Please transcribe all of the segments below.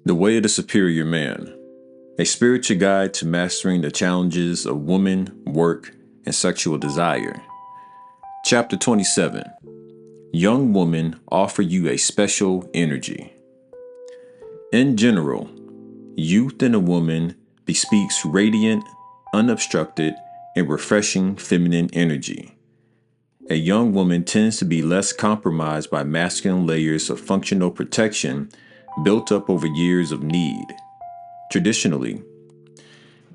The Way of the Superior Man, a spiritual guide to mastering the challenges of woman, work, and sexual desire. Chapter 27. Young women offer you a special energy. In general, youth in a woman bespeaks radiant, unobstructed, and refreshing feminine energy. A young woman tends to be less compromised by masculine layers of functional protection built up over years of need. Traditionally,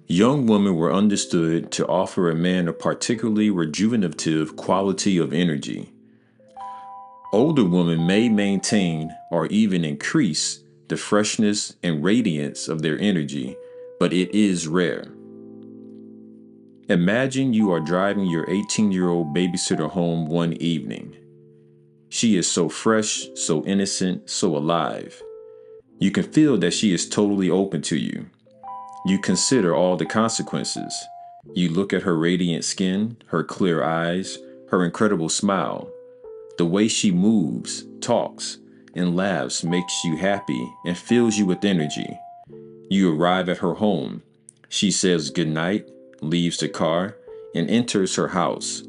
young women were understood to offer a man a particularly rejuvenative quality of energy. Older women may maintain or even increase the freshness and radiance of their energy, but it is rare. Imagine you are driving your 18-year-old babysitter home one evening. She is so fresh, so innocent, so alive. You can feel that she is totally open to you. You consider all the consequences. You look at her radiant skin, her clear eyes, her incredible smile. The way she moves, talks, and laughs makes you happy and fills you with energy. You arrive at her home. She says goodnight, leaves the car, and enters her house.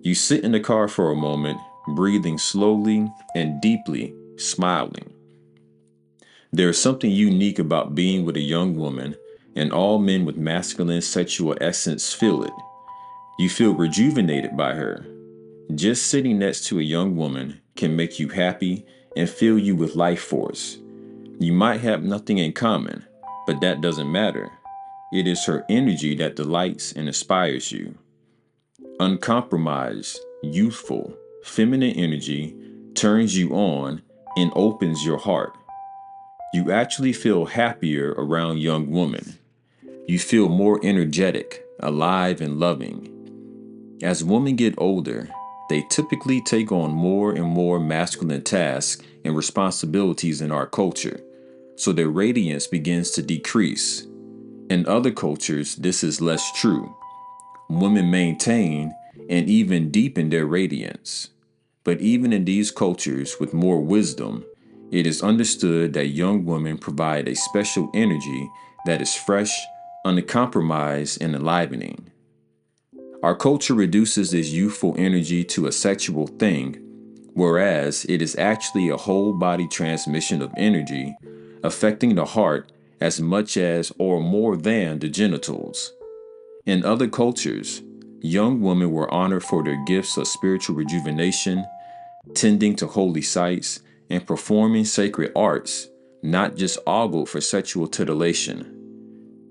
You sit in the car for a moment, breathing slowly and deeply, smiling. There is something unique about being with a young woman, and all men with masculine sexual essence feel it. You feel rejuvenated by her. Just sitting next to a young woman can make you happy and fill you with life force. You might have nothing in common, but that doesn't matter. It is her energy that delights and inspires you. Uncompromised, youthful, feminine energy turns you on and opens your heart. You actually feel happier around young women. You feel more energetic, alive, and loving. As women get older, they typically take on more and more masculine tasks and responsibilities in our culture, so their radiance begins to decrease. In other cultures, this is less true. Women maintain and even deepen their radiance. But even in these cultures with more wisdom, it is understood that young women provide a special energy that is fresh, uncompromised, and enlivening. Our culture reduces this youthful energy to a sexual thing, whereas it is actually a whole body transmission of energy, affecting the heart as much as or more than the genitals. In other cultures, young women were honored for their gifts of spiritual rejuvenation, tending to holy sites, and performing sacred arts, not just ogled for sexual titillation.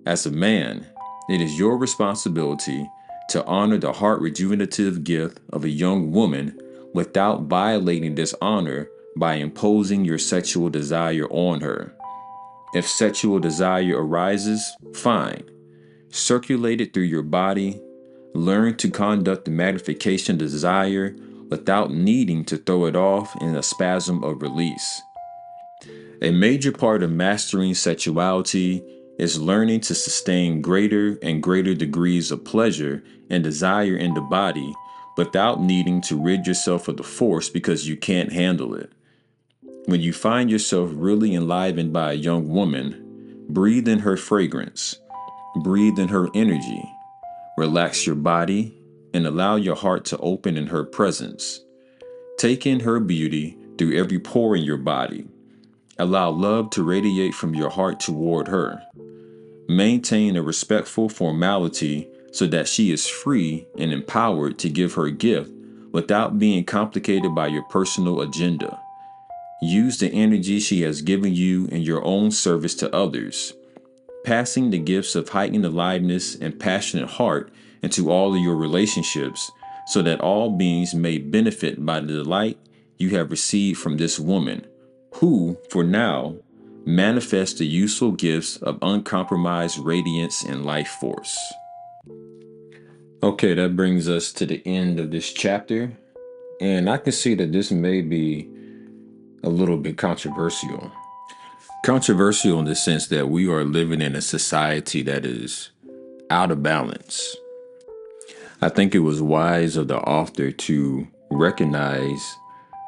As a man, it is your responsibility to honor the heart rejuvenative gift of a young woman without violating this honor by imposing your sexual desire on her. If sexual desire arises, fine. Circulate it through your body. Learn to conduct the magnification of desire without needing to throw it off in a spasm of release. A major part of mastering sexuality is learning to sustain greater and greater degrees of pleasure and desire in the body without needing to rid yourself of the force because you can't handle it. When you find yourself really enlivened by a young woman, breathe in her fragrance, breathe in her energy, relax your body, and allow your heart to open in her presence. Take in her beauty through every pore in your body. Allow love to radiate from your heart toward her. Maintain a respectful formality so that she is free and empowered to give her gift without being complicated by your personal agenda. Use the energy she has given you in your own service to others, passing the gifts of heightened aliveness and passionate heart into all of your relationships so that all beings may benefit by the delight you have received from this woman, who, for now, manifests the useful gifts of uncompromised radiance and life force. Okay, that brings us to the end of this chapter, and I can see that this may be a little bit controversial. Controversial in the sense that we are living in a society that is out of balance. I think it was wise of the author to recognize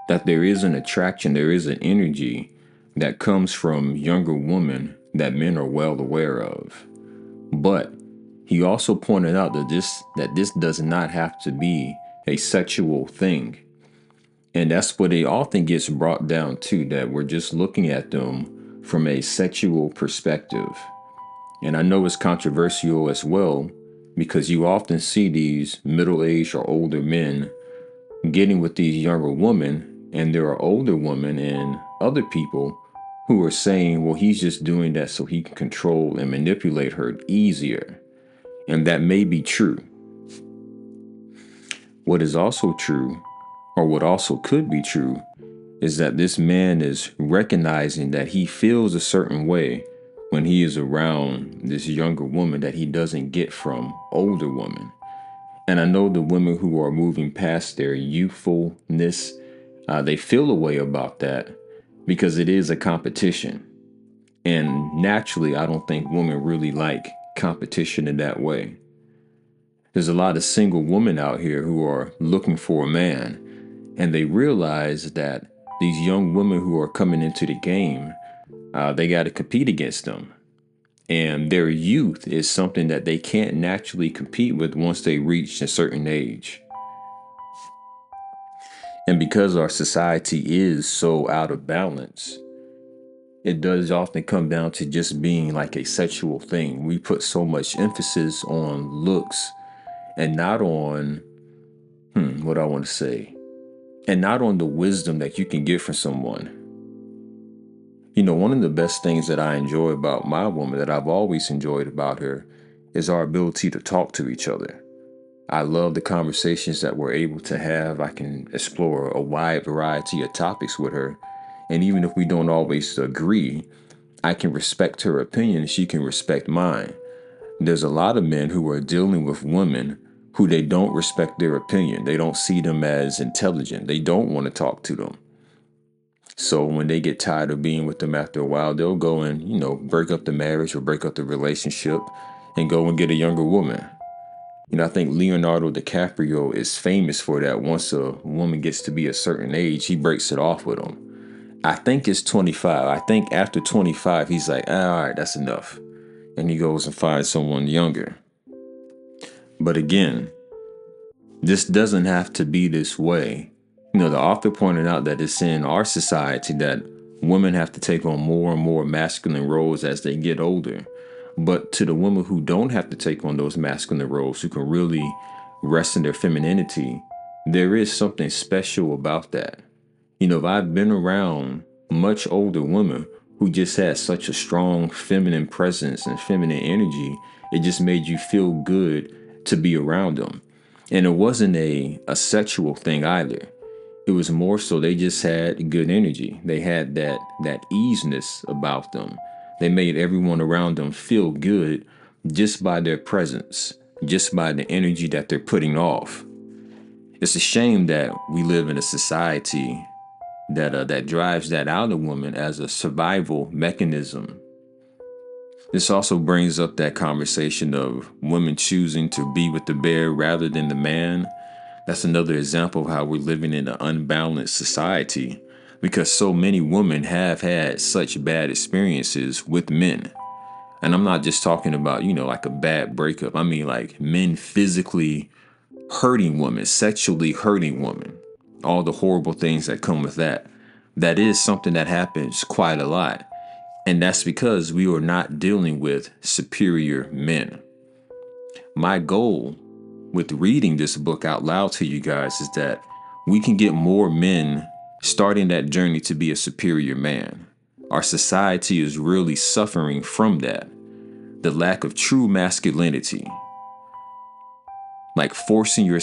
that there is an attraction, there is an energy that comes from younger women that men are well aware of. But he also pointed out that this does not have to be a sexual thing. And that's what it often gets brought down to, that we're just looking at them from a sexual perspective. And I know it's controversial as well, because you often see these middle-aged or older men getting with these younger women, and there are older women and other people who are saying, well, he's just doing that so he can control and manipulate her easier. And that may be true. What is also true, or what also could be true, is that this man is recognizing that he feels a certain way when he is around this younger woman that he doesn't get from older women. And I know the women who are moving past their youthfulness, they feel a way about that because it is a competition. And naturally, I don't think women really like competition in that way. There's a lot of single women out here who are looking for a man, and they realize that these young women who are coming into the game, they got to compete against them. And their youth is something that they can't naturally compete with once they reach a certain age. And because our society is so out of balance, it does often come down to just being like a sexual thing. We put so much emphasis on looks and not on, what I want to say, and not on the wisdom that you can get from someone. You know, one of the best things that I enjoy about my woman, that I've always enjoyed about her, is our ability to talk to each other. I love the conversations that we're able to have. I can explore a wide variety of topics with her. And even if we don't always agree, I can respect her opinion and she can respect mine. There's a lot of men who are dealing with women who they don't respect their opinion. They don't see them as intelligent. They don't want to talk to them. So when they get tired of being with them after a while, they'll go and, break up the marriage or break up the relationship and go and get a younger woman. I think Leonardo DiCaprio is famous for that. Once a woman gets to be a certain age, he breaks it off with them. I think it's 25. I think after 25, he's like, all right, that's enough. And he goes and finds someone younger. But again, this doesn't have to be this way. The author pointed out that it's in our society that women have to take on more and more masculine roles as they get older. But to the women who don't have to take on those masculine roles, who can really rest in their femininity, there is something special about that. If I've been around much older women who just had such a strong feminine presence and feminine energy, it just made you feel good to be around them. And it wasn't a sexual thing either. It was more so they just had good energy. They had that easiness about them. They made everyone around them feel good just by their presence, just by the energy that they're putting off. It's a shame that we live in a society that drives that out of women as a survival mechanism. This also brings up that conversation of women choosing to be with the bear rather than the man. That's another example of how we're living in an unbalanced society, because so many women have had such bad experiences with men. And I'm not just talking about, like a bad breakup. I mean, like men physically hurting women, sexually hurting women, all the horrible things that come with that. That is something that happens quite a lot. And that's because we are not dealing with superior men. My goal with reading this book out loud to you guys is that we can get more men starting that journey to be a superior man. Our society is really suffering from that. The lack of true masculinity. Like forcing your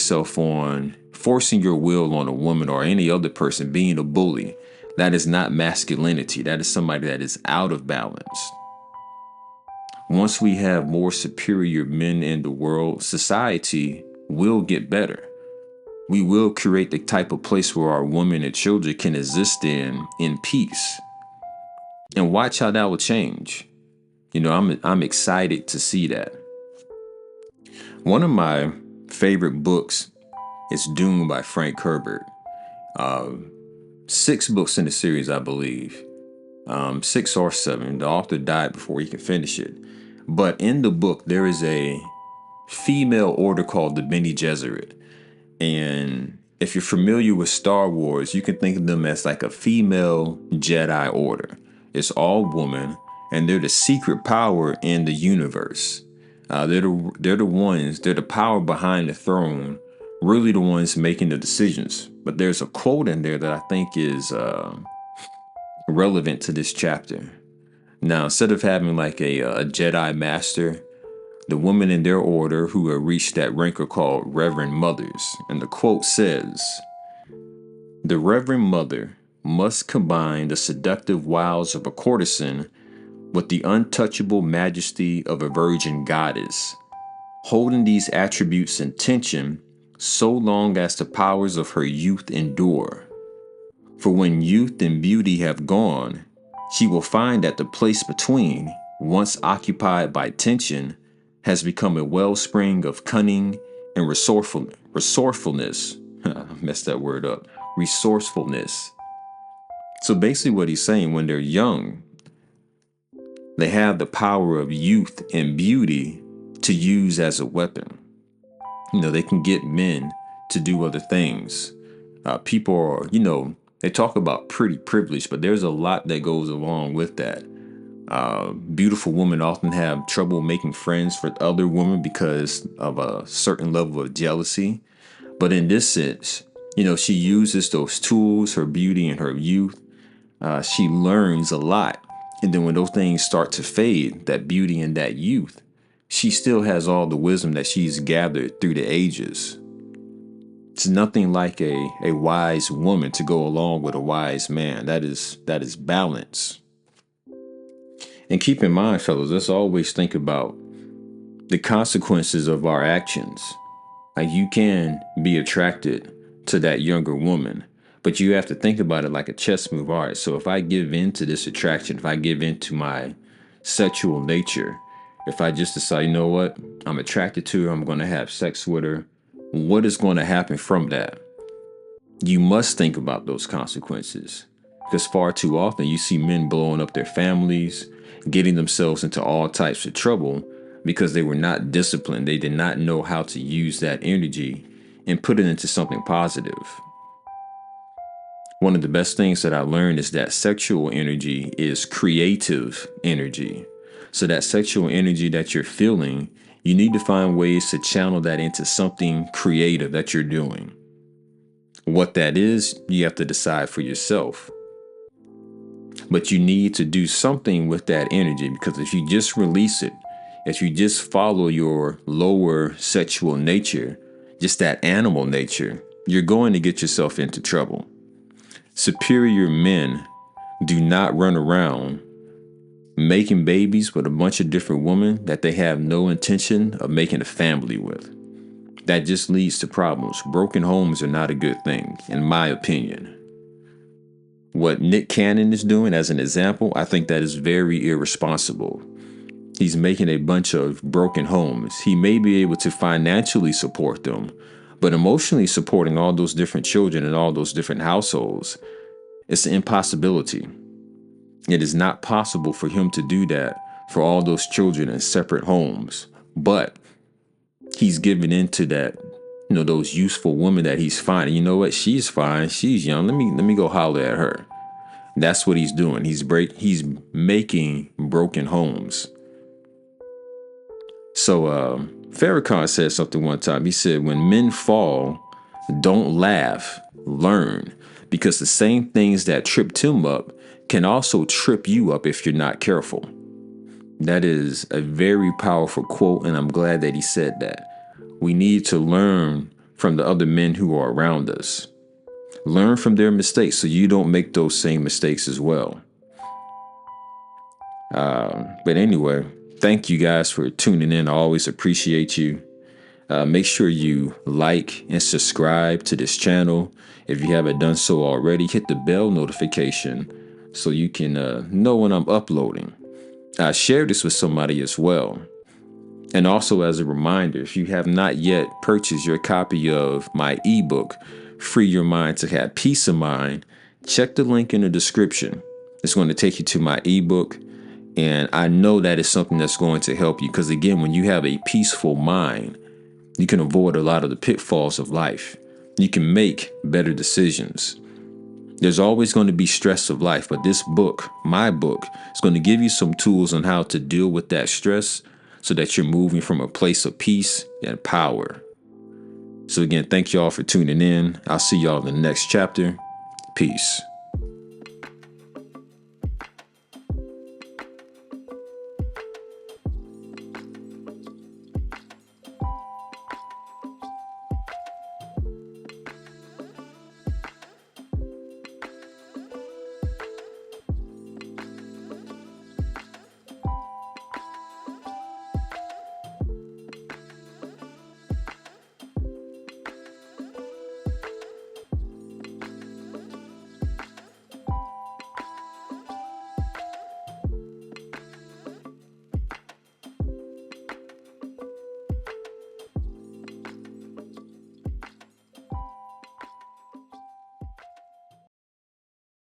will on a woman or any other person, being a bully. That is not masculinity. That is somebody that is out of balance. Once we have more superior men in the world, society will get better. We will create the type of place where our women and children can exist in peace. And watch how that will change. I'm excited to see that. One of my favorite books is Dune by Frank Herbert. 6 books in the series, I believe. 6 or 7. The author died before he could finish it. But in the book, there is a female order called the Bene Gesserit. And if you're familiar with Star Wars, you can think of them as like a female Jedi order. It's all women, and they're the secret power in the universe. They're the power behind the throne, really the ones making the decisions. But there's a quote in there that I think is relevant to this chapter. Now, instead of having like a Jedi master, the women in their order who have reached that rank are called Reverend Mothers. And the quote says, "The Reverend Mother must combine the seductive wiles of a courtesan with the untouchable majesty of a virgin goddess, holding these attributes in tension so long as the powers of her youth endure. For when youth and beauty have gone, she will find that the place between, once occupied by tension, has become a wellspring of cunning and resourcefulness. I messed that word up. Resourcefulness." So basically what he's saying, when they're young, they have the power of youth and beauty to use as a weapon. They can get men to do other things. People are, they talk about pretty privilege, but there's a lot that goes along with that. Beautiful women often have trouble making friends with other women because of a certain level of jealousy. But in this sense, she uses those tools, her beauty and her youth. She learns a lot. And then when those things start to fade, that beauty and that youth, she still has all the wisdom that she's gathered through the ages. It's nothing like a wise woman to go along with a wise man. That is balance. And keep in mind, fellas, let's always think about the consequences of our actions. Like, you can be attracted to that younger woman, but you have to think about it like a chess move. All right, so if I give in to this attraction, if I give in to my sexual nature, if I just decide, you know what, I'm attracted to her, I'm going to have sex with her, what is going to happen from that? You must think about those consequences, because far too often you see men blowing up their families, getting themselves into all types of trouble because they were not disciplined. They did not know how to use that energy and put it into something positive. One of the best things that I learned is that sexual energy is creative energy. So that sexual energy that you're feeling, you need to find ways to channel that into something creative that you're doing. What that is, you have to decide for yourself. But you need to do something with that energy, because if you just release it, if you just follow your lower sexual nature, just that animal nature, you're going to get yourself into trouble. Superior men do not run around making babies with a bunch of different women that they have no intention of making a family with. That just leads to problems. Broken homes are not a good thing, in my opinion. What Nick Cannon is doing as an example, I think that is very irresponsible. He's making a bunch of broken homes. He may be able to financially support them, but emotionally supporting all those different children and all those different households, it's an impossibility. It is not possible for him to do that for all those children in separate homes. But he's giving into that, those useful women that he's finding. You know what? She's fine. She's young. Let me go holler at her. That's what he's doing. He's making broken homes. So Farrakhan said something one time. He said, when men fall, don't laugh, learn, because the same things that tripped him up can also trip you up if you're not careful. That is a very powerful quote, and I'm glad that he said that. We need to learn from the other men who are around us. Learn from their mistakes so you don't make those same mistakes as well. But anyway, thank you guys for tuning in. I always appreciate you. Make sure you like and subscribe to this channel. If you haven't done so already, hit the bell notification so you can know when I'm uploading. Share this with somebody as well. And also, as a reminder, if you have not yet purchased your copy of my ebook, Free Your Mind to Have Peace of Mind, check the link in the description. It's going to take you to my ebook. And I know that is something that's going to help you because, again, when you have a peaceful mind, you can avoid a lot of the pitfalls of life. You can make better decisions. There's always going to be stress of life, but this book, my book, is going to give you some tools on how to deal with that stress so that you're moving from a place of peace and power. So again, thank y'all for tuning in. I'll see y'all in the next chapter. Peace.